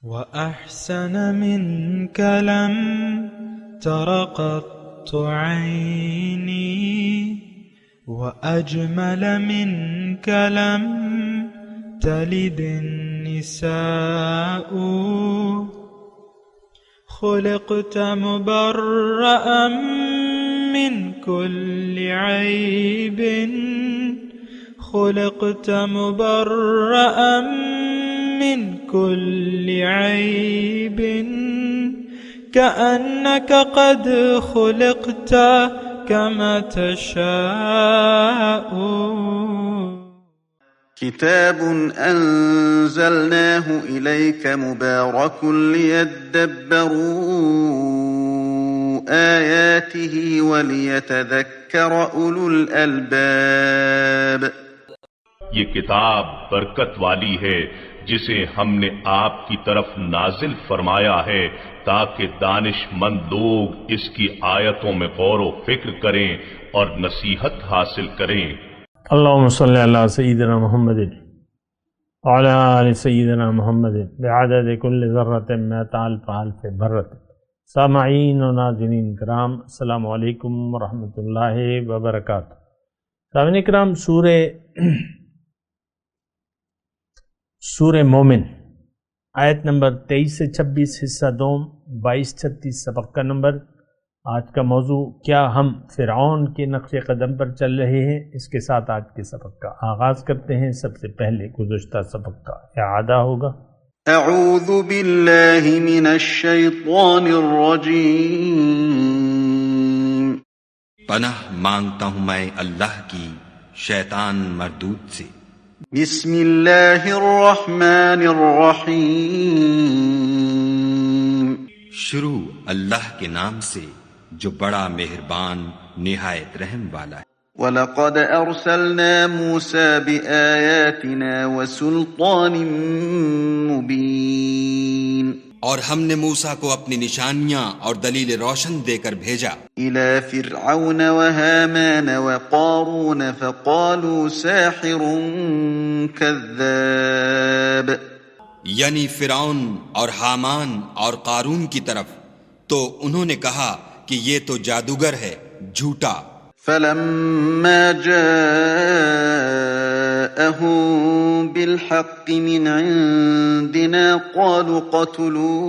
وأحسن منك لم تر قط عيني وأجمل منك لم تلد النساء خلقت مبرأ من كل عيب خلقت مبرأ من كل عيب كأنك قد خلقت كما تشاء. كتاب أنزلناه إليك مبارك ليدبروا آياته وليتذكر أولو الألباب. یہ کتاب برکت والی ہے جسے ہم نے آپ کی طرف نازل فرمایا ہے تاکہ دانش مند لوگ اس کی آیتوں میں غور و فکر کریں اور نصیحت حاصل کریں. اللہم صلی علی سیدنا محمد وعلی آل سیدنا محمد بعدد کل ذرۃ مئۃ الف الف برۃ. سامعین و ناظرین کرام، السلام علیکم ورحمۃ اللہ وبرکاتہ. سامعین کرام، سورہ مومن آیت نمبر 23 سے 26 حصہ دوم 22-36 سبق کا نمبر. آج کا موضوع کیا ہم فرعون کے نقش قدم پر چل رہے ہیں؟ اس کے ساتھ آج کے سبق کا آغاز کرتے ہیں. سب سے پہلے گزشتہ سبق کا اعادہ ہوگا. اعوذ باللہ من الشیطان الرجیم. پناہ مانگتا ہوں میں اللہ کی شیطان مردود سے. بسم اللہ الرحمن الرحیم. شروع اللہ کے نام سے جو بڑا مہربان نہایت رحم والا ہے. وَلَقَدْ أَرْسَلْنَا مُوسَى بِآيَاتِنَا وَسُلْطَانٍ مُبِينٍ. اور ہم نے موسیٰ کو اپنی نشانیاں اور دلیل روشن دے کر بھیجا. إِلَى فِرْعَوْنَ وَهَامَانَ وَقَارُونَ فَقَالُوا سَاحِرٌ كَذَّابٌ. یعنی فرعون اور حامان اور قارون کی طرف، تو انہوں نے کہا کہ یہ تو جادوگر ہے، جھوٹا. فَلَمَّا جَاءَهُم بِالْحَقِّ مِنْ عِندِنَا قَالُوا اقْتُلُوا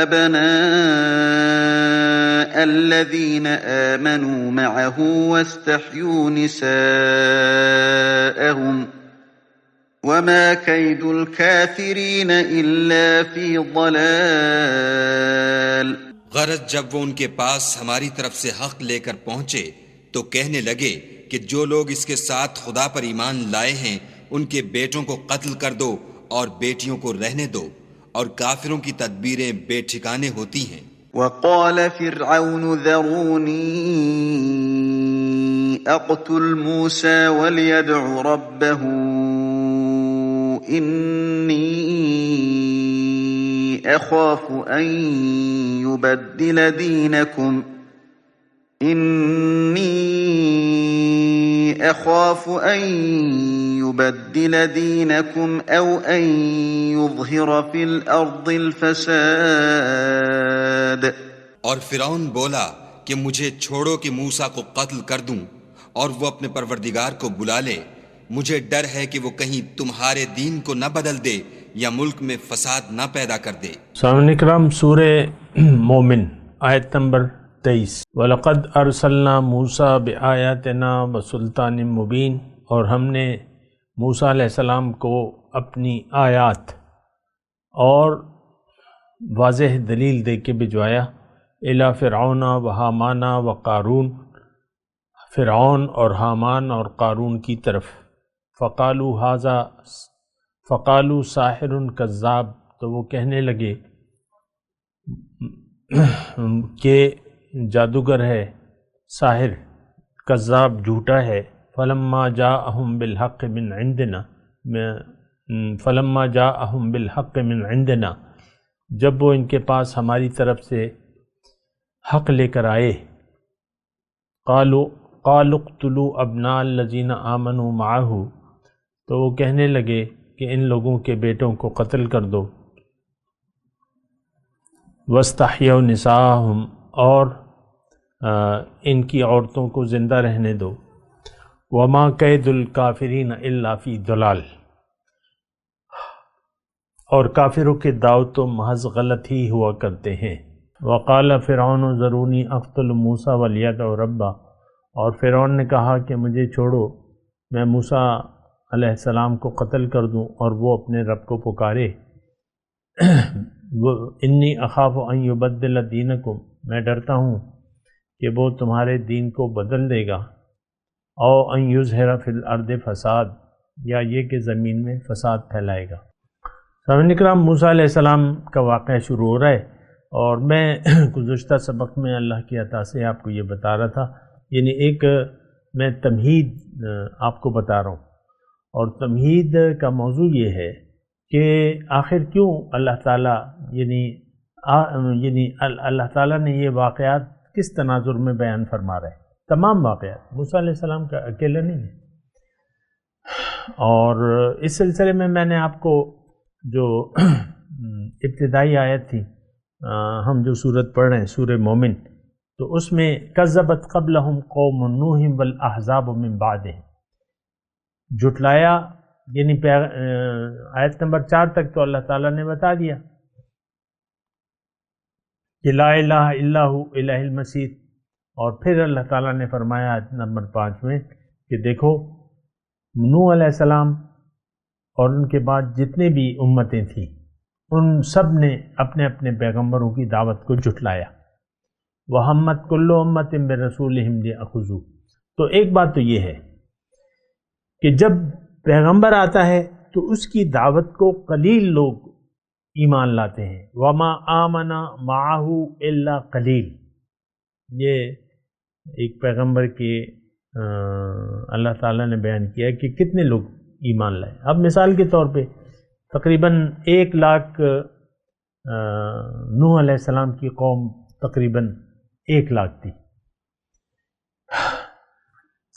أَبْنَاءَ الَّذِينَ آمَنُوا مَعَهُ وَاسْتَحْيُوا نِسَاءَهُمْ وَمَا كَيْدُ الْكَافِرِينَ إِلَّا فِي ضَلَالٍ. غرض جب وہ ان کے پاس ہماری طرف سے حق لے کر پہنچے تو کہنے لگے کہ جو لوگ اس کے ساتھ خدا پر ایمان لائے ہیں ان کے بیٹوں کو قتل کر دو اور بیٹیوں کو رہنے دو، اور کافروں کی تدبیریں بے ٹھکانے ہوتی ہیں. وَقَالَ فِرْعَوْنُ ذَرُونِي أَقْتُلْ مُوسَى وَلْيَدْعُ رَبَّهُ إِنِّي أَخَافُ أَن يُبَدِّلَ دِينَكُمْ أَوْ أَن يُظْهِرَ فِي الْأَرْضِ الْفَسَادَ. اور فرعون بولا کہ مجھے چھوڑو کہ موسیٰ کو قتل کر دوں اور وہ اپنے پروردگار کو بلا لے. مجھے ڈر ہے کہ وہ کہیں تمہارے دین کو نہ بدل دے یا ملک میں فساد نہ پیدا کر دے. سامعین کرام، سورہ مومن آیت نمبر 23. وَلَقَدْ أَرْسَلْنَا مُوسَى بِآيَاتِنَا وَسُلْطَانٍ مُبِينٍ. اور ہم نے موسیٰ علیہ السلام کو اپنی آیات اور واضح دلیل دے کے بھجوایا. إِلَى فِرْعَوْنَ وَهَامَانَ وَقَارُونَ، فرعون اور حامان اور قارون کی طرف. فقالوا ساحر کذاب، تو وہ کہنے لگے کہ جادوگر ہے، ساحر، کذاب، جھوٹا ہے. فلما جاءہم بالحق من عندنا، جب وہ ان کے پاس ہماری طرف سے حق لے کر آئے. قالوا اقتلوا ابناء الذین آمنوا معہ، تو وہ کہنے لگے کہ ان لوگوں کے بیٹوں کو قتل کر دو، وَاسْتَحْيَوْا نِسَاءَهُمْ، اور ان کی عورتوں کو زندہ رہنے دو، وَمَا كَيْدُ الْكَافِرِينَ إِلَّا فِي ضَلَالٍ، اور کافروں کے داؤ تو محض غلط ہی ہوا کرتے ہیں۔ وقال فرعون ذرونی اقتل موسیٰ ولیدع ربہ، اور فرعون نے کہا کہ مجھے چھوڑو، میں موسیٰ علیہ السلام کو قتل کر دوں اور وہ اپنے رب کو پکارے۔ انی اخاف ان یبدل دینکم، میں ڈرتا ہوں کہ وہ تمہارے دین کو بدل دے گا، او ان یظہر فی الارض فساد، یا یہ کہ زمین میں فساد پھیلائے گا۔ سامعین کرام، موسیٰ علیہ السلام کا واقعہ شروع ہو رہا ہے، اور میں گزشتہ سبق میں اللہ کی عطا سے آپ کو یہ بتا رہا تھا، یعنی ایک میں تمہید آپ کو بتا رہا ہوں، اور تمہید کا موضوع یہ ہے کہ آخر کیوں اللہ تعالیٰ یعنی اللہ تعالیٰ نے یہ واقعات کس تناظر میں بیان فرما رہا ہے۔ تمام واقعات موسیٰ علیہ السلام کا اکیلا نہیں ہے، اور اس سلسلے میں نے آپ کو جو ابتدائی آیت تھی، ہم جو سورت پڑھ رہے ہیں سورہ مومن، تو اس میں کذبت قبلہم قوم نوح والاحزاب من بعدہم، جھٹلایا، یعنی آیت نمبر 4 تک تو اللہ تعالیٰ نے بتا دیا کہ لا الہ الا ہو الہ المسیح، اور پھر اللہ تعالیٰ نے فرمایا آیت نمبر 5 میں کہ دیکھو نوح علیہ السلام اور ان کے بعد جتنے بھی امتیں تھیں ان سب نے اپنے اپنے پیغمبروں کی دعوت کو جھٹلایا۔ وَحَمَّتْ كُلُّ أُمَّةٍ بِرَسُولِهِمْ لِيَأْخُذُوهُ، تو ایک بات تو یہ ہے کہ جب پیغمبر آتا ہے تو اس کی دعوت کو قلیل لوگ ایمان لاتے ہیں۔ وَمَا آمَنَ مَعَهُ إِلَّا قَلِيلٌ، یہ ایک پیغمبر کے اللہ تعالیٰ نے بیان کیا کہ کتنے لوگ ایمان لائے۔ اب مثال کے طور پہ تقریباً 1 لاکھ نوح علیہ السلام کی قوم تقریباً 1 لاکھ تھی،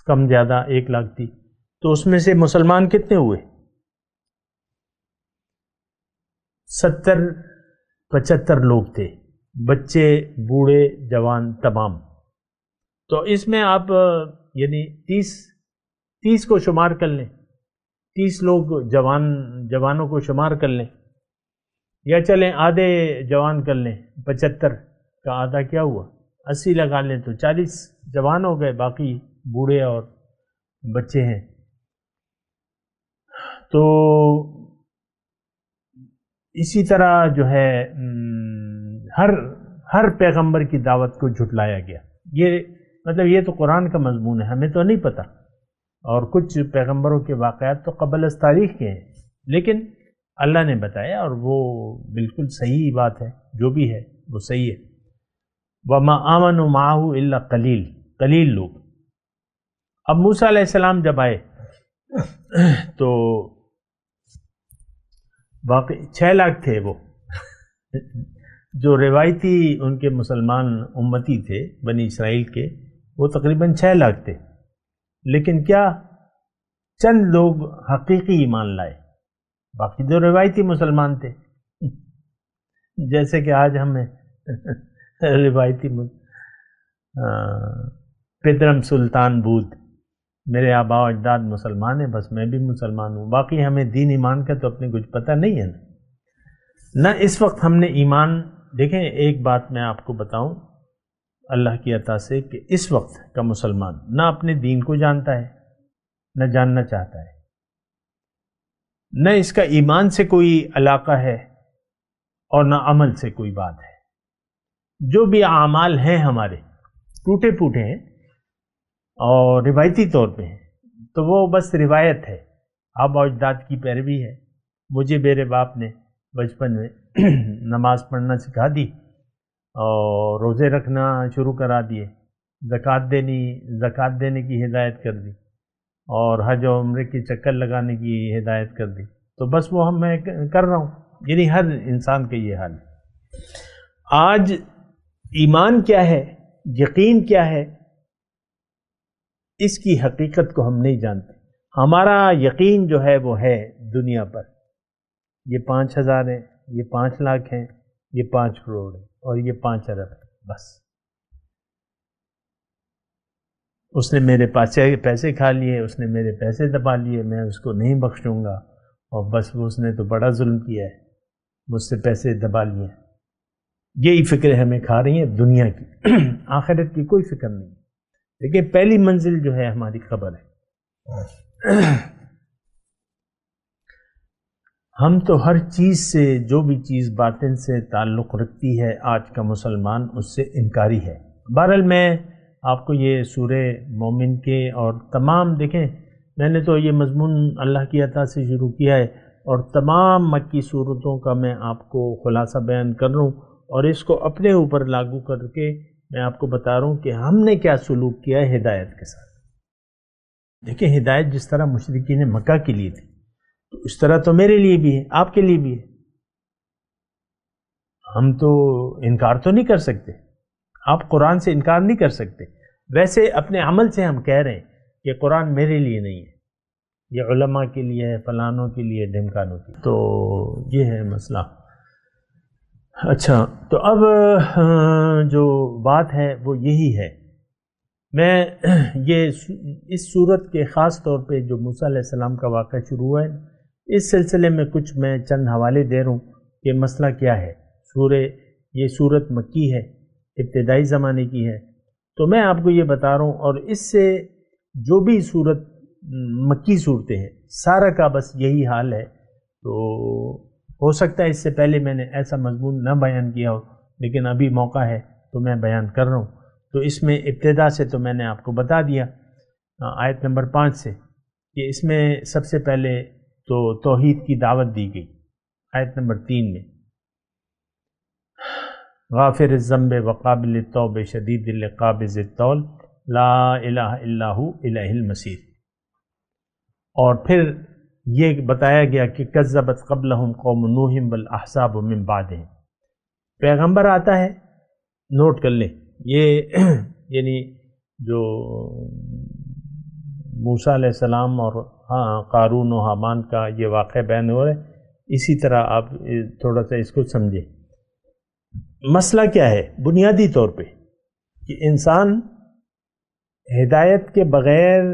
کم زیادہ 1 لاکھ تھی، تو اس میں سے مسلمان کتنے ہوئے؟ 70-75 لوگ تھے، بچے بوڑھے جوان تمام۔ تو اس میں آپ یعنی 30 کو شمار کر لیں، 30 لوگ جوانوں کو شمار کر لیں، یا چلیں آدھے جوان کر لیں، 75 کا آدھا کیا ہوا، 80 لگا لیں تو 40 جوان ہو گئے، باقی بوڑھے اور بچے ہیں۔ تو اسی طرح جو ہے ہر پیغمبر کی دعوت کو جھٹلایا گیا۔ یہ تو قرآن کا مضمون ہے، ہمیں تو نہیں پتہ، اور کچھ پیغمبروں کے واقعات تو قبل از تاریخ کے ہیں، لیکن اللہ نے بتایا اور وہ بالکل صحیح بات ہے، جو بھی ہے وہ صحیح ہے۔ وَمَا آمَنُوا مَعَهُ إِلَّا قلیل لوگ۔ اب موسیٰ علیہ السلام جب آئے تو باقی 6 لاکھ تھے، وہ جو روایتی ان کے مسلمان امتی تھے بنی اسرائیل کے، وہ تقریباً 6 لاکھ تھے، لیکن کیا چند لوگ حقیقی ایمان لائے، باقی جو روایتی مسلمان تھے، جیسے کہ آج ہمیں روایتی پدرم سلطان بود، میرے آباء و اجداد مسلمان ہیں، بس میں بھی مسلمان ہوں، باقی ہمیں دین ایمان کا تو اپنے کچھ پتہ نہیں ہے نہ اس وقت ہم نے ایمان۔ دیکھیں ایک بات میں آپ کو بتاؤں اللہ کی عطا سے، کہ اس وقت کا مسلمان نہ اپنے دین کو جانتا ہے، نہ جاننا چاہتا ہے، نہ اس کا ایمان سے کوئی علاقہ ہے، اور نہ عمل سے کوئی بات ہے۔ جو بھی اعمال ہیں ہمارے ٹوٹے پھوٹے ہیں اور روایتی طور پہ ہیں، تو وہ بس روایت ہے، آباء و اجداد کی پیروی ہے۔ مجھے میرے باپ نے بچپن میں نماز پڑھنا سکھا دی، اور روزے رکھنا شروع کرا دیے، زکوٰۃ دینے کی ہدایت کر دی، اور حج و عمرے کے چکر لگانے کی ہدایت کر دی، تو بس وہ میں کر رہا ہوں، یعنی ہر انسان کا یہ حال ہے۔ آج ایمان کیا ہے، یقین کیا ہے، اس کی حقیقت کو ہم نہیں جانتے۔ ہمارا یقین جو ہے وہ ہے دنیا پر، یہ 5,000 ہے، یہ 5 لاکھ ہیں، یہ 5 کروڑ ہے، اور یہ 5 ارب ہے، بس اس نے میرے پیسے کھا لیے، اس نے میرے پیسے دبا لیے، میں اس کو نہیں بخشوں گا، اور بس وہ اس نے تو بڑا ظلم کیا ہے، مجھ سے پیسے دبا لیے۔ یہی فکر ہمیں کھا رہی ہیں دنیا کی، آخرت کی کوئی فکر نہیں۔ لیکن پہلی منزل جو ہے ہماری قبر ہے۔ ہم تو ہر چیز سے، جو بھی چیز باطن سے تعلق رکھتی ہے، آج کا مسلمان اس سے انکاری ہے۔ بہرحال میں آپ کو یہ سورہ مومن کے اور تمام، دیکھیں میں نے تو یہ مضمون اللہ کی عطا سے شروع کیا ہے، اور تمام مکی صورتوں کا میں آپ کو خلاصہ بیان کر رہا ہوں، اور اس کو اپنے اوپر لاگو کر کے میں آپ کو بتا رہا ہوں کہ ہم نے کیا سلوک کیا ہے ہدایت کے ساتھ۔ دیکھیں ہدایت جس طرح مشرکین مکہ کے لیے تھی، تو اس طرح تو میرے لیے بھی ہے، آپ کے لیے بھی ہے۔ ہم تو انکار تو نہیں کر سکتے، آپ قرآن سے انکار نہیں کر سکتے، ویسے اپنے عمل سے ہم کہہ رہے ہیں کہ قرآن میرے لیے نہیں ہے، یہ علماء کے لیے ہے، فلانوں کے لیے، ڈھمکانوں کے لیے۔ تو یہ ہے مسئلہ۔ اچھا، تو اب جو بات ہے وہ یہی ہے، میں یہ اس صورت کے خاص طور پہ جو موسیٰ علیہ السلام کا واقعہ شروع ہوا ہے، اس سلسلے میں کچھ میں چند حوالے دے رہا ہوں کہ مسئلہ کیا ہے۔ یہ صورت مکی ہے، ابتدائی زمانے کی ہے، تو میں آپ کو یہ بتا رہا ہوں، اور اس سے جو بھی صورت مکی صورتیں ہیں سارا کا بس یہی حال ہے۔ تو ہو سکتا ہے اس سے پہلے میں نے ایسا مضمون نہ بیان کیا ہو، لیکن ابھی موقع ہے تو میں بیان کر رہا ہوں۔ تو اس میں ابتدا سے تو میں نے آپ کو بتا دیا آیت نمبر 5 سے کہ اس میں سب سے پہلے تو توحید کی دعوت دی گئی۔ آیت نمبر 3 میں غافر الذنب وقابل التوب شدید العقاب ذی الطول لا الہ الا ہو الیہ المصیر، اور پھر یہ بتایا گیا کہ کذبت قبلہم قوم نوح والاحزاب من بعدہم، پیغمبر آتا ہے، نوٹ کر لیں یہ یعنی جو موسیٰ علیہ السلام اور قارون و حامان کا یہ واقعہ بیان ہو رہا ہے، اسی طرح آپ تھوڑا سا اس کو سمجھیں۔ مسئلہ کیا ہے بنیادی طور پہ کہ انسان ہدایت کے بغیر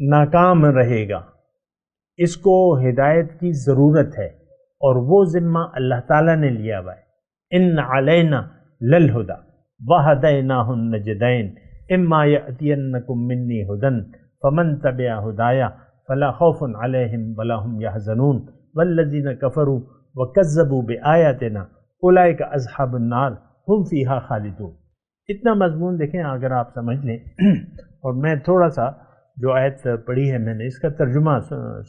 ناکام رہے گا، اس کو ہدایت کی ضرورت ہے، اور وہ ذمہ اللہ تعالیٰ نے لیا ہوا ہے۔ ان علینا للہدی وہدیناہ النجدین اما یأتینکم منی ہدی فمن تبع ہدایا فلا خوف علیہم ولا ہم یحزنون والذین کفروا وکذبوا بآیاتنا اولئک اصحاب النار ہم فیہا خالدون۔ اتنا مضمون دیکھیں اگر آپ سمجھ لیں، اور میں تھوڑا سا جو آیت پڑھی ہے میں نے اس کا ترجمہ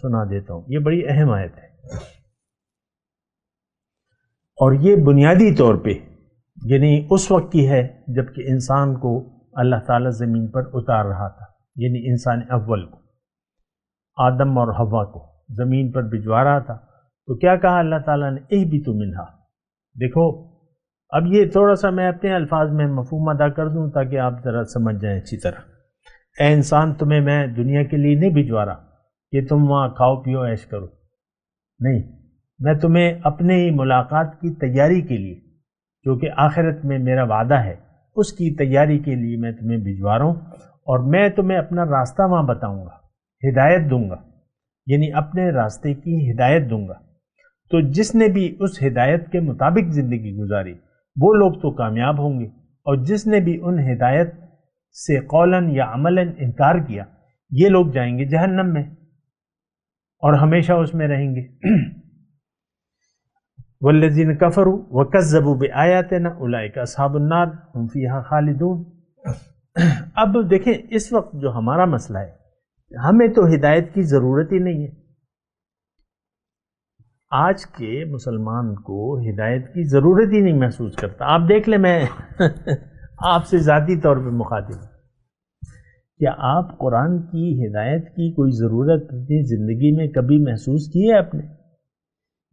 سنا دیتا ہوں، یہ بڑی اہم آیت ہے، اور یہ بنیادی طور پہ یعنی اس وقت کی ہے جب کہ انسان کو اللہ تعالیٰ زمین پر اتار رہا تھا، یعنی انسان اول کو، آدم اور حوا کو زمین پر بھجوا رہا تھا۔ تو کیا کہا اللہ تعالیٰ نے؟ اہبطوا منہا۔ دیکھو اب یہ تھوڑا سا میں اپنے الفاظ میں مفہوم ادا کر دوں تاکہ آپ ذرا سمجھ جائیں اچھی طرح۔ اے انسان، تمہیں میں دنیا کے لیے نہیں بھجوا رہا کہ تم وہاں کھاؤ پیو عیش کرو، نہیں، میں تمہیں اپنے ہی ملاقات کی تیاری کے لیے، جو کہ آخرت میں میرا وعدہ ہے، اس کی تیاری کے لیے میں تمہیں بھجوا رہا ہوں، اور میں تمہیں اپنا راستہ وہاں بتاؤں گا، ہدایت دوں گا، یعنی اپنے راستے کی ہدایت دوں گا۔ تو جس نے بھی اس ہدایت کے مطابق زندگی گزاری وہ لوگ تو کامیاب ہوں گے، اور جس نے بھی ان ہدایت سے قولاً یا عملاً انکار کیا یہ لوگ جائیں گے جہنم میں اور ہمیشہ اس میں رہیں گے۔ والذین کفروا وکذبوا بآیاتنا اولئک اصحاب النار ہم فیہا خالدون۔ اب دیکھیں اس وقت جو ہمارا مسئلہ ہے، ہمیں تو ہدایت کی ضرورت ہی نہیں ہے۔ آج کے مسلمان کو ہدایت کی ضرورت ہی نہیں محسوس کرتا۔ آپ دیکھ لیں، میں آپ سے ذاتی طور پہ مخاطب ہوں، کیا آپ قرآن کی ہدایت کی کوئی ضرورت اپنی زندگی میں کبھی محسوس کی ہے آپ نے؟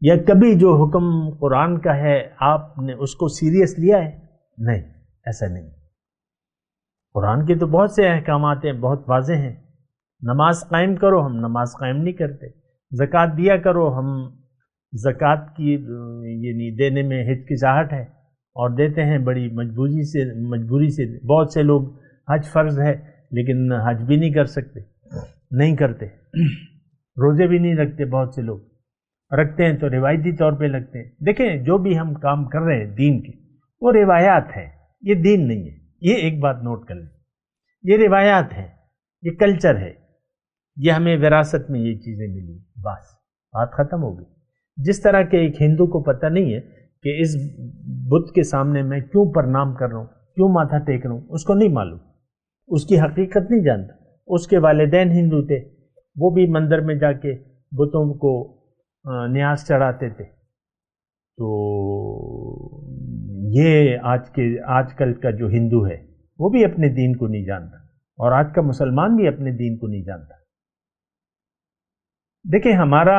یا کبھی جو حکم قرآن کا ہے آپ نے اس کو سیریس لیا ہے؟ نہیں، ایسا نہیں۔ قرآن کے تو بہت سے احکامات ہیں، بہت واضح ہیں۔ نماز قائم کرو، ہم نماز قائم نہیں کرتے۔ زکوٰۃ دیا کرو، ہم زکوٰۃ کی یعنی دینے میں ہچکچاہٹ ہے اور دیتے ہیں بڑی مجبوری سے. بہت سے لوگ حج فرض ہے لیکن حج بھی نہیں کر سکتے، نہیں کرتے. روزے بھی نہیں رکھتے، بہت سے لوگ رکھتے ہیں تو روایتی طور پہ رکھتے ہیں. دیکھیں جو بھی ہم کام کر رہے ہیں دین کے، وہ روایات ہیں، یہ دین نہیں ہے. یہ ایک بات نوٹ کر لیں، یہ روایات ہیں، یہ کلچر ہے، یہ ہمیں وراثت میں یہ چیزیں ملی، بس بات ختم ہو گئی. جس طرح کہ ایک ہندو کو پتہ نہیں ہے کہ اس بت کے سامنے میں کیوں پرنام کر رہا ہوں، کیوں ماتھا ٹیک رہا ہوں، اس کو نہیں معلوم، اس کی حقیقت نہیں جانتا. اس کے والدین ہندو تھے، وہ بھی مندر میں جا کے بتوں کو نیاز چڑھاتے تھے. تو یہ آج کل کا جو ہندو ہے وہ بھی اپنے دین کو نہیں جانتا، اور آج کا مسلمان بھی اپنے دین کو نہیں جانتا. دیکھیں ہمارا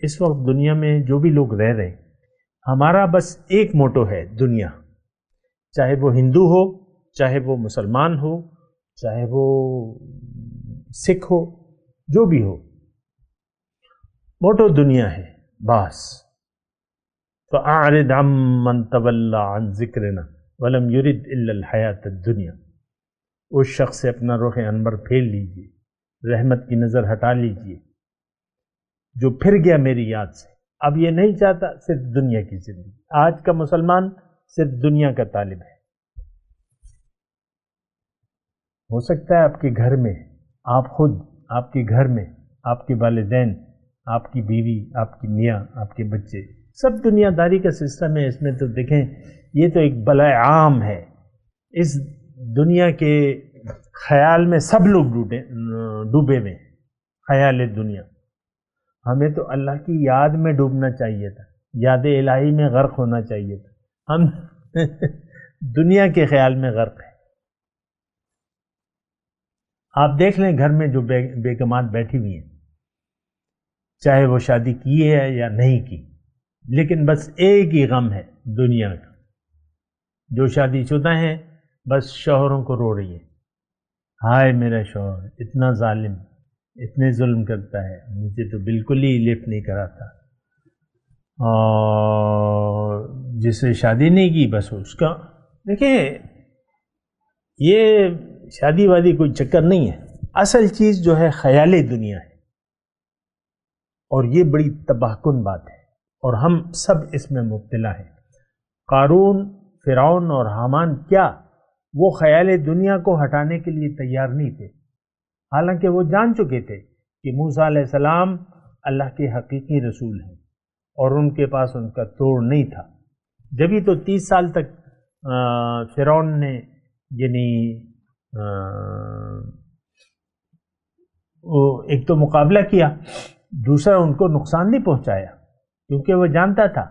اس وقت دنیا میں جو بھی لوگ رہ رہے ہیں، ہمارا بس ایک موٹو ہے دنیا، چاہے وہ ہندو ہو، چاہے وہ مسلمان ہو، چاہے وہ سکھ ہو، جو بھی ہو، موٹو دنیا ہے بس. فَأَعْرِضْ عَمَّنْ تَوَلَّى عَنْ ذِكْرِنَا وَلَمْ يُرِدْ إِلَّا الْحَيَاةَ الدُّنْيَا. اس شخص سے اپنا رخ انور پھیر لیجئے، رحمت کی نظر ہٹا لیجئے جو پھر گیا میری یاد سے. اب یہ نہیں چاہتا صرف دنیا کی زندگی. آج کا مسلمان صرف دنیا کا طالب ہے. ہو سکتا ہے آپ کے گھر میں، آپ خود، آپ کے گھر میں آپ کے والدین، آپ کی بیوی، آپ کی میاں، آپ کے بچے، سب دنیا داری کا سسٹم ہے. اس میں تو دیکھیں یہ تو ایک بلا عام ہے. اس دنیا کے خیال میں سب لوگ ڈوبے ہوئے، خیال دنیا. ہمیں تو اللہ کی یاد میں ڈوبنا چاہیے تھا، یاد الہی میں غرق ہونا چاہیے تھا. ہم دنیا کے خیال میں غرق ہیں. آپ دیکھ لیں گھر میں جو بیگمات بیٹھی ہوئی ہیں، چاہے وہ شادی کی ہے یا نہیں کی، لیکن بس ایک ہی غم ہے دنیا کا. جو شادی شدہ ہیں بس شوہروں کو رو رہی ہے، ہائے میرا شوہر اتنا ظالم، اتنے ظلم کرتا ہے، مجھے تو بالکل ہی لفٹ نہیں کراتا. اور جس سے شادی نہیں کی بس اس کا، دیکھیں یہ شادی وادی کوئی چکر نہیں ہے. اصل چیز جو ہے خیال دنیا ہے، اور یہ بڑی تباہ کن بات ہے، اور ہم سب اس میں مبتلا ہیں. قارون، فرعون اور حامان کیا وہ خیال دنیا کو ہٹانے کے لیے تیار نہیں تھے، حالانکہ وہ جان چکے تھے کہ موسیٰ علیہ السلام اللہ کے حقیقی رسول ہیں اور ان کے پاس ان کا توڑ نہیں تھا. جبھی تو 30 سال تک فرعون نے یعنی ایک تو مقابلہ کیا، دوسرا ان کو نقصان نہیں پہنچایا، کیونکہ وہ جانتا تھا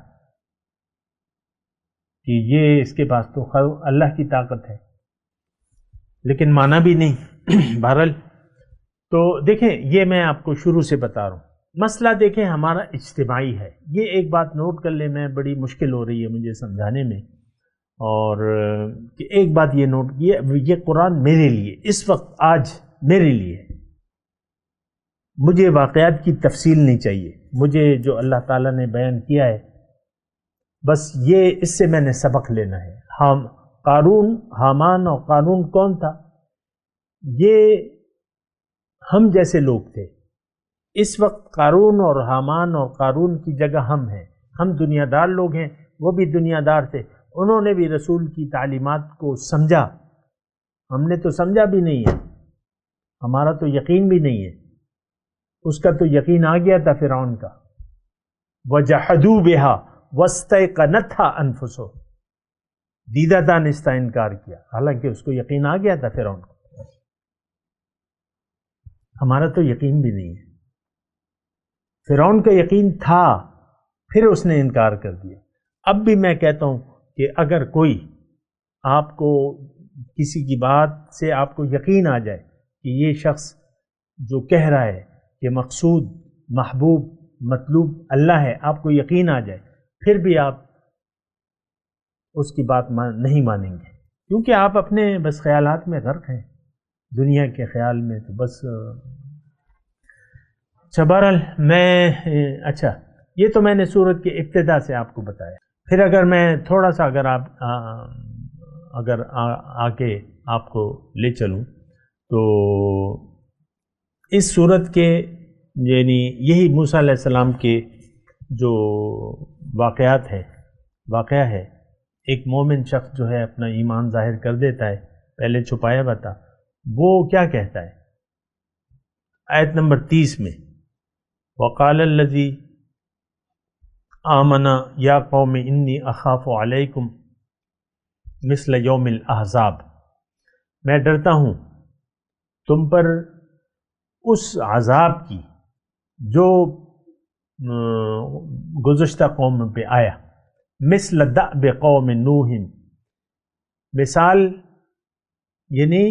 کہ یہ اس کے پاس تو اللہ کی طاقت ہے، لیکن مانا بھی نہیں. بہرحال تو دیکھیں یہ میں آپ کو شروع سے بتا رہا ہوں. مسئلہ دیکھیں ہمارا اجتماعی ہے. یہ ایک بات نوٹ کر لیں، میں بڑی مشکل ہو رہی ہے مجھے سمجھانے میں، اور کہ ایک بات یہ نوٹ کی، یہ قرآن میرے لیے اس وقت آج میرے لیے، مجھے واقعات کی تفصیل نہیں چاہیے. مجھے جو اللہ تعالیٰ نے بیان کیا ہے بس یہ، اس سے میں نے سبق لینا ہے. قارون، حامان اور قارون کون تھا؟ یہ ہم جیسے لوگ تھے. اس وقت قارون اور حامان اور قارون کی جگہ ہم ہیں. ہم دنیا دار لوگ ہیں، وہ بھی دنیا دار تھے. انہوں نے بھی رسول کی تعلیمات کو سمجھا، ہم نے تو سمجھا بھی نہیں ہے، ہمارا تو یقین بھی نہیں ہے. اس کا تو یقین آ گیا تھا فرعون کا. وَجَحَدُوا بِهَا وَاسْتَيْقَنَتْهَا أَنفُسُهُمْ، دیدہ دانستہ انکار کیا، حالانکہ اس کو یقین آ گیا تھا فرعون کو. ہمارا تو یقین بھی نہیں ہے. فرعون کا یقین تھا، پھر اس نے انکار کر دیا. اب بھی میں کہتا ہوں کہ اگر کوئی آپ کو کسی کی بات سے آپ کو یقین آ جائے کہ یہ شخص جو کہہ رہا ہے کہ مقصود، محبوب، مطلوب اللہ ہے، آپ کو یقین آ جائے، پھر بھی آپ اس کی بات نہیں مانیں گے، کیونکہ آپ اپنے بس خیالات میں غرق ہیں، دنیا کے خیال میں. تو بس بہرحال میں یہ تو میں نے سورت کی ابتدا سے آپ کو بتایا. پھر اگر میں تھوڑا سا اگر آگے آپ کو لے چلوں تو اس سورت کے یعنی یہی موسیٰ علیہ السلام کے جو واقعہ ہے، ایک مومن شخص جو ہے اپنا ایمان ظاہر کر دیتا ہے، پہلے چھپایا ہوا تھا، وہ کیا کہتا ہے آیت نمبر 30 میں، وقال الذی آمن یا قوم انی اخاف علیکم مثل یوم الاحزاب، میں ڈرتا ہوں تم پر اس عذاب کی جو گزشتہ قوم پہ آیا، مثل دأب قوم نوح، مثال یعنی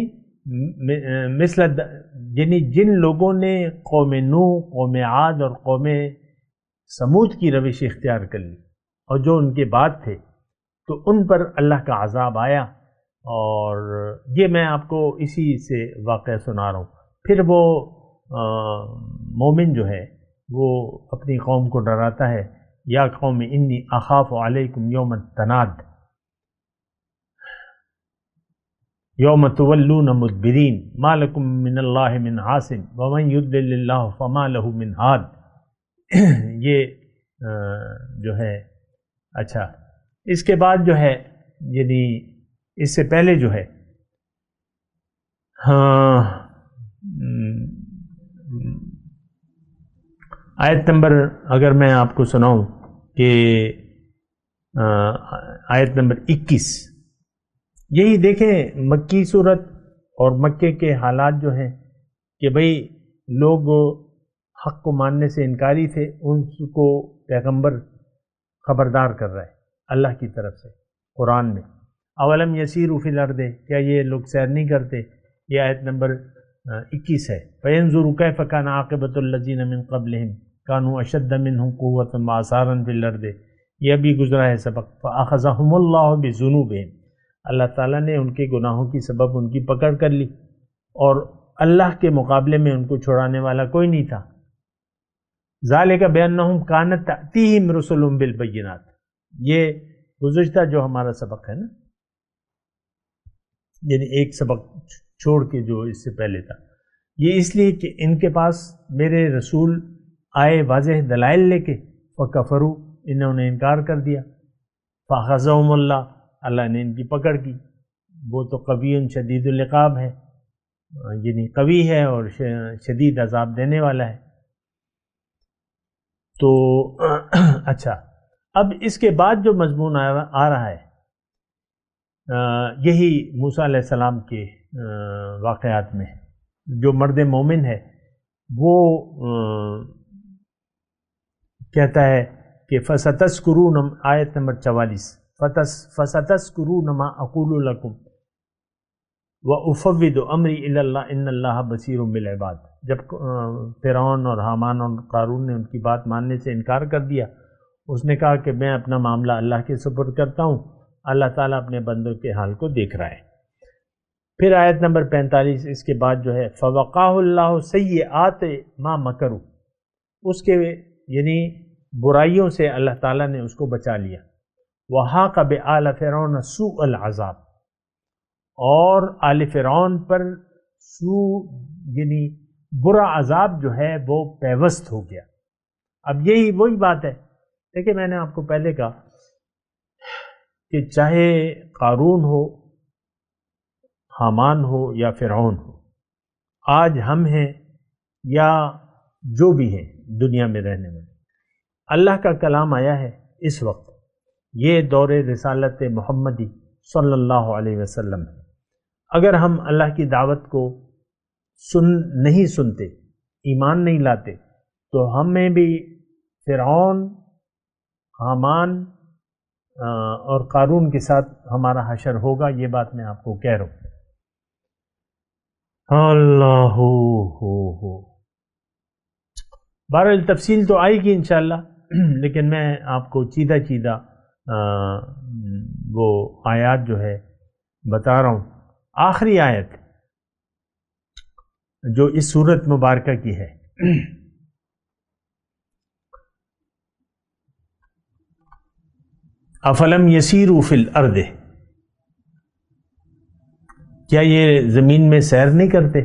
یعنی جن لوگوں نے قوم نوح، قوم عاد اور قوم سمود کی روش اختیار کر لی اور جو ان کے بعد تھے، تو ان پر اللہ کا عذاب آیا. اور یہ میں آپ کو اسی سے واقعہ سنا رہا ہوں. پھر وہ مومن جو ہے وہ اپنی قوم کو ڈراتا ہے، یا قوم انی اخاف علیکم یوم التناد یوم تولون مدبرین ما لکم من اللہ من عاصم ومن یضلل اللہ فما لہ من ہاد. یہ جو ہے اچھا، اس کے بعد جو ہے یعنی اس سے پہلے جو ہے آیت نمبر اگر میں آپ کو سناؤں کہ آیت نمبر 21، یہی دیکھیں مکی صورت اور مکے کے حالات جو ہیں کہ بھئی لوگ حق کو ماننے سے انکاری تھے، ان کو پیغمبر خبردار کر رہا ہے اللہ کی طرف سے قرآن میں. اولم یسیروا فی الارض، کیا یہ لوگ سیر نہیں کرتے؟ یہ آیت نمبر 21 ہے. فینظروا کیف کان عاقبۃ الذین من قبلہم کانوا اشد منہم قوۃ وآثارا فی الارض، یہ بھی گزرا ہے سبق. فاخذہم اللہ بذنوبہم، اللہ تعالیٰ نے ان کے گناہوں کی سبب ان کی پکڑ کر لی، اور اللہ کے مقابلے میں ان کو چھڑانے والا کوئی نہیں تھا. ذالک بانہم کانت تأتیہم رسلہم بالبینات، یہ گزشتہ جو ہمارا سبق ہے نا، یعنی ایک سبق چھوڑ کے جو اس سے پہلے تھا، یہ اس لیے کہ ان کے پاس میرے رسول آئے واضح دلائل لے کے، فکفروا، انہوں نے انکار کر دیا. فاخذہم اللہ، اللہ نے ان کی پکڑ کی. وہ تو قوی شدید العقاب ہے، یعنی قوی ہے اور شدید عذاب دینے والا ہے. تو اچھا، اب اس کے بعد جو مضمون آ رہا ہے یہی موسیٰ علیہ السلام کے واقعات میں، جو مرد مومن ہے وہ کہتا ہے کہ فَسَتَذْكُرُونَ، آیت نمبر 44، فَسَتَذْكُرُونَ مَا أَقُولُ لَكُمْ وَأُفَوِّضُ أَمْرِي إِلَى اللَّهِ إِنَّ اللَّهَ بَصِيرٌ بِالْعِبَادِ. جب فرعون اور حامان اور قارون نے ان کی بات ماننے سے انکار کر دیا، اس نے کہا کہ میں اپنا معاملہ اللہ کے سپرد کرتا ہوں، اللہ تعالیٰ اپنے بندوں کے حال کو دیکھ رہا ہے. پھر آیت نمبر 45 اس کے بعد جو ہے فَوَقَاهُ اللَّهُ سَيِّئَاتِ مَا مَكَرُوا، اس کے یعنی برائیوں سے اللہ تعالیٰ نے اس کو بچا لیا. وَحَاقَ بِآلِ فِرْعَوْنَ سُوءَ الْعَذَابِ، اور آل فرعون پر یعنی برا عذاب جو ہے وہ پیوست ہو گیا. اب یہی وہی بات ہے، دیکھیں میں نے آپ کو پہلے کہا کہ چاہے قارون ہو، حامان ہو یا فرعون ہو، آج ہم ہیں یا جو بھی ہیں دنیا میں رہنے والے، اللہ کا کلام آیا ہے اس وقت، یہ دور رسالت محمدی صلی اللہ علیہ وسلم ہے. اگر ہم اللہ کی دعوت کو نہیں سنتے، ایمان نہیں لاتے، تو ہمیں بھی فرعون، حامان اور قارون کے ساتھ ہمارا حشر ہوگا. یہ بات میں آپ کو کہہ رہا ہوں. اللہ ہو بہرحال تفصیل تو آئے گی انشاءاللہ، لیکن میں آپ کو چیدہ وہ آیات جو ہے بتا رہا ہوں. آخری آیت جو اس سورت مبارکہ کی ہے، افلم یسیروا فی الارض، کیا یہ زمین میں سیر نہیں کرتے؟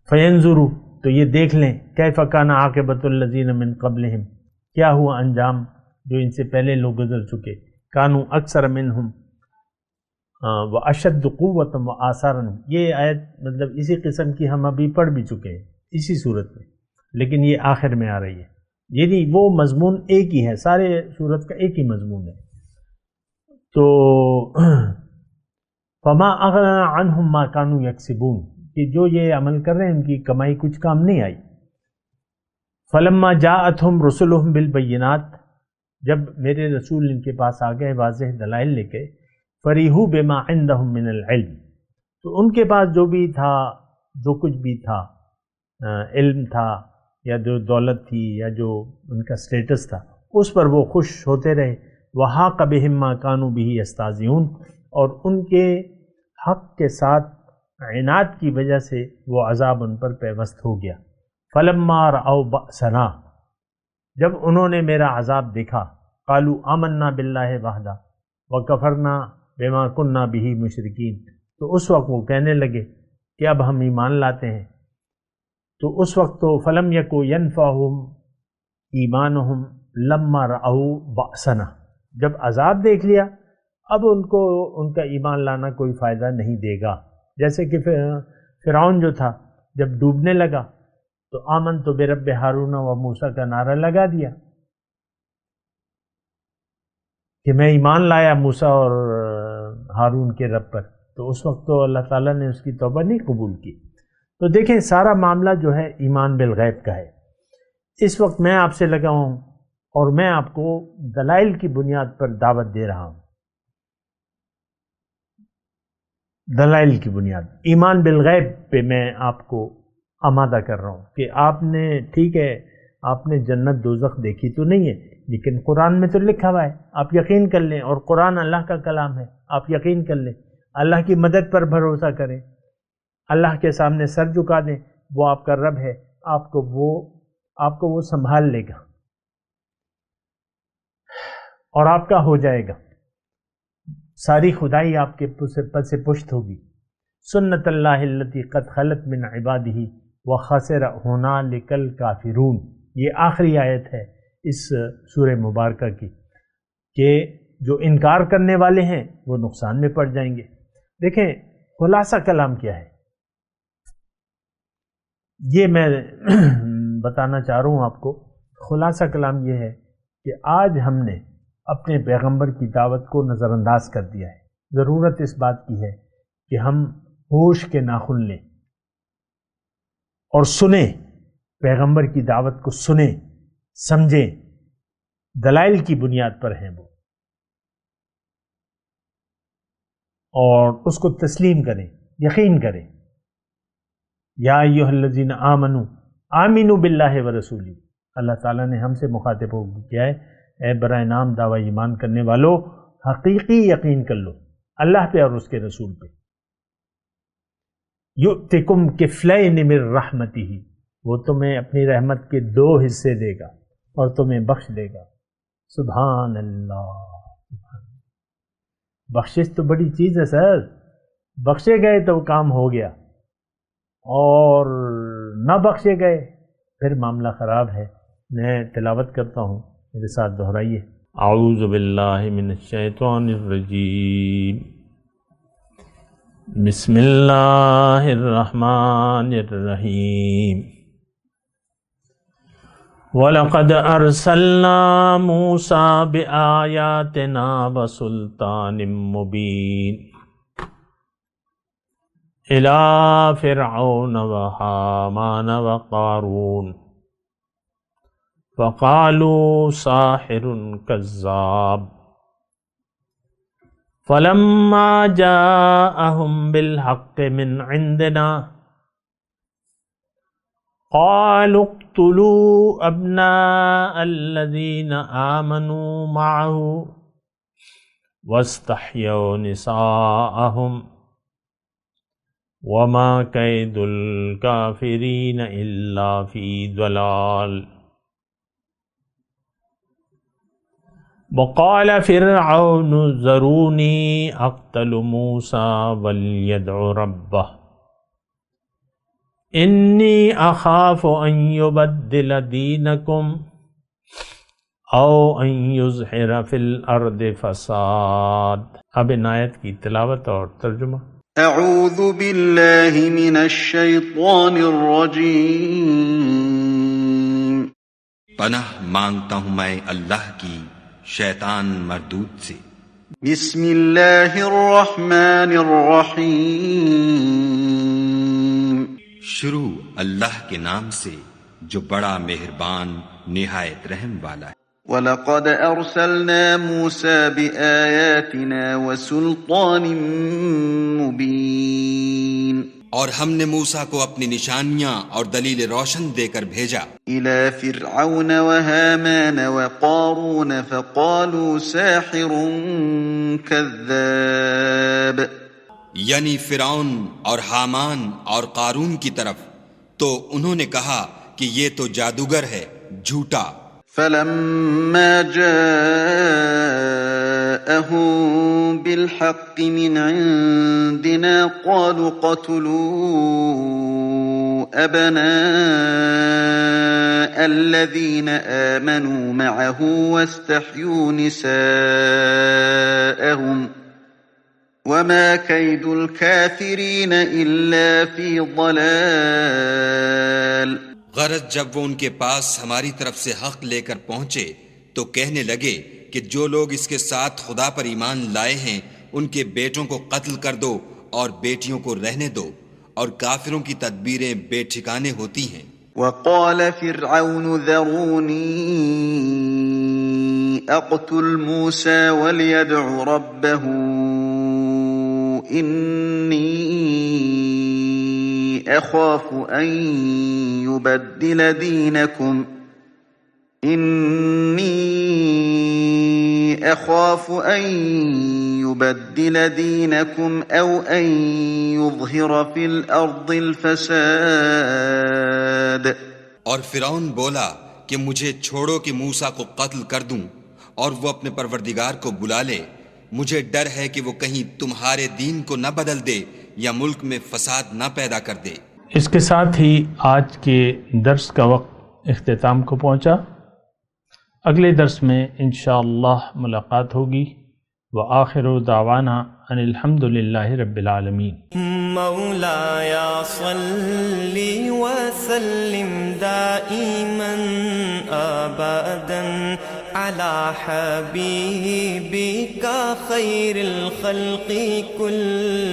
فینظروا، تو یہ دیکھ لیں، کیف کان عاقبۃ الذین من قبلہم، کیا ہوا انجام جو ان سے پہلے لوگ گزر چکے، کانوا اکثر منہم واشد قوۃ وآثارا، یہ آیت مطلب اسی قسم کی ہم ابھی پڑھ بھی چکے ہیں اسی صورت میں، لیکن یہ آخر میں آ رہی ہے، یعنی وہ مضمون ایک ہی ہے، سارے صورت کا ایک ہی مضمون ہے۔ تو فما اغنى عنہم ما كانوا یکسبون، کہ جو یہ عمل کر رہے ہیں ان کی کمائی کچھ کام نہیں آئی۔ فلما جاءتهم رسلهم بالبینات، جب میرے رسول ان کے پاس آ گئے واضح دلائل لے کے، فریحوا بما عندهم من العلم، تو ان کے پاس جو بھی تھا، جو کچھ بھی تھا، علم تھا یا جو دولت تھی یا جو ان کا سٹیٹس تھا، اس پر وہ خوش ہوتے رہے۔ وحاق بهم ما كانوا به يستهزئون، اور ان کے حق کے ساتھ عناد کی وجہ سے وہ عذاب ان پر پیوست ہو گیا۔ فلما رأوا بأسنا، جب انہوں نے میرا عذاب دیکھا، قالوا آمنا باللہ وحدہ وکفرنا بما كنا به مشرکین، تو اس وقت وہ کہنے لگے کہ اب ہم ایمان لاتے ہیں۔ تو اس وقت تو فلم یکو ینفعہم ایمانہم لما رأوا بأسنا، جب عذاب دیکھ لیا اب ان کو ان کا ایمان لانا کوئی فائدہ نہیں دے گا۔ جیسے کہ فرعون جو تھا جب ڈوبنے لگا تو آمنت برب ہارون و موسیٰ کا نعرہ لگا دیا کہ میں ایمان لایا موسیٰ اور ہارون کے رب پر، تو اس وقت تو اللہ تعالیٰ نے اس کی توبہ نہیں قبول کی۔ تو دیکھیں سارا معاملہ جو ہے ایمان بالغیب کا ہے۔ اس وقت میں آپ سے لگا ہوں اور میں آپ کو دلائل کی بنیاد پر دعوت دے رہا ہوں، دلائل کی بنیاد، ایمان بالغیب پہ میں آپ کو آمادہ کر رہا ہوں کہ آپ نے، ٹھیک ہے آپ نے جنت دوزخ دیکھی تو نہیں ہے، لیکن قرآن میں تو لکھا ہوا ہے، آپ یقین کر لیں، اور قرآن اللہ کا کلام ہے، آپ یقین کر لیں، اللہ کی مدد پر بھروسہ کریں، اللہ کے سامنے سر جھکا دیں، وہ آپ کا رب ہے، آپ کو وہ سنبھال لے گا اور آپ کا ہو جائے گا، ساری خدائی آپ کے پس سے پشت ہوگی۔ سنت اللہ التی قد خلت من عبادہ وخسر ہنالک الکافرون، یہ آخری آیت ہے اس سورہ مبارکہ کی، کہ جو انکار کرنے والے ہیں وہ نقصان میں پڑ جائیں گے۔ دیکھیں خلاصہ کلام کیا ہے، یہ میں بتانا چاہ رہا ہوں آپ کو۔ خلاصہ کلام یہ ہے کہ آج ہم نے اپنے پیغمبر کی دعوت کو نظر انداز کر دیا ہے۔ ضرورت اس بات کی ہے کہ ہم ہوش کے ناخن لیں اور سنیں، پیغمبر کی دعوت کو سنیں، سمجھیں، دلائل کی بنیاد پر ہیں وہ، اور اس کو تسلیم کریں، یقین کریں۔ یا ایھا الذین آمنوا آمنوا باللہ ورسولہ، اللہ تعالیٰ نے ہم سے مخاطب ہو کیا ہے، اے برائے نام دعوی ایمان کرنے والو، حقیقی یقین کر لو اللہ پہ اور اس کے رسول پہ۔ یؤتکم کفلین من رحمتہ، وہ تمہیں اپنی رحمت کے 2 حصے دے گا اور تمہیں بخش دے گا۔ سبحان اللہ، بخشش تو بڑی چیز ہے سر، بخشے گئے تو کام ہو گیا، اور نہ بخشے گئے پھر معاملہ خراب ہے۔ میں تلاوت کرتا ہوں، میرے ساتھ دہرائیے۔ اعوذ باللہ من الشیطان الرجیم، بسم اللہ الرحمن الرحیم۔ وَلَقَدْ أَرْسَلْنَا مُوسَى بِآيَاتِنَا وَسُلْطَانٍ مُبِينٍ إِلَى فِرْعَوْنَ وَهَامَانَ وَقَارُونَ فَقَالُوا سَاحِرٌ كَذَّابٌ فَلَمَّا جَاءَهُم بِالْحَقِّ مِنْ عِنْدِنَا قالوا اقتلوا أبناء الذين آمنوا معه واستحيوا نساءهم وما كيد الكافرين إلا في ضلال۔ وقال فرعون ذرونی اقتل موسیٰ ولیدع ربہ انی اخاف ان یبدل دینکم او ان یظہر فی الارض فساد۔ اب ان آیت کی تلاوت اور ترجمہ۔ اعوذ باللہ من الشیطان الرجیم۔ پناہ مانگتا ہوں میں اللہ کی شیطان مردود سے۔ بسم اللہ الرحمن الرحیم۔ شروع اللہ کے نام سے جو بڑا مہربان نہایت رحم والا ہے۔ وَلَقَدْ أَرْسَلْنَا مُوسَى بِآيَاتِنَا وَسُلْطَانٍ مُبِينٍ۔ اور ہم نے موسیٰ کو اپنی نشانیاں اور دلیل روشن دے کر بھیجا إِلَى فِرْعَوْنَ وَهَامَانَ وَقَارُونَ فَقَالُوا سَاحِرٌ كَذَّابٌ، یعنی فرعون اور حامان اور قارون کی طرف، تو انہوں نے کہا کہ یہ تو جادوگر ہے، جھوٹا۔ فَلَمَّا جَاءَهُم بِالْحَقِّ مِنْ عِندِنَا قَالُوا اقْتُلُوا أَبْنَاءَ الَّذِينَ آمَنُوا مَعَهُ وَاسْتَحْيُوا نِسَاءَهُمْ وَمَا كَيْدُ الْكَافِرِينَ إِلَّا فِي ضَلَالٍ۔ غرض جب وہ ان کے پاس ہماری طرف سے حق لے کر پہنچے تو کہنے لگے کہ جو لوگ اس کے ساتھ خدا پر ایمان لائے ہیں ان کے بیٹوں کو قتل کر دو اور بیٹیوں کو رہنے دو، اور کافروں کی تدبیریں بے ٹھکانے ہوتی ہیں۔ وَقَالَ فِرْعَوْنُ ذَرُونِي أَقْتُلْ مُوسَى وَلْيَدْعُ رَبَّهُ إِنِّي أَخَافُ أَن يُبَدِّلَ دِينَكُمْ أَوْ أَن يُظْهِرَ فِي الْأَرْضِ الْفَسَادَ۔ اور فرعون بولا کہ مجھے چھوڑو کہ موسیٰ کو قتل کر دوں اور وہ اپنے پروردگار کو بلا لے، مجھے ڈر ہے کہ وہ کہیں تمہارے دین کو نہ بدل دے یا ملک میں فساد نہ پیدا کر دے۔ اس کے ساتھ ہی آج کے درس کا وقت اختتام کو پہنچا۔ اگلے درس میں انشاءاللہ ملاقات ہوگی۔ وآخر دعوانا ان الحمد للہ رب العالمین۔ مولایا صلی وسلم دائما ابدا علی حبیبک خیر الخلق کل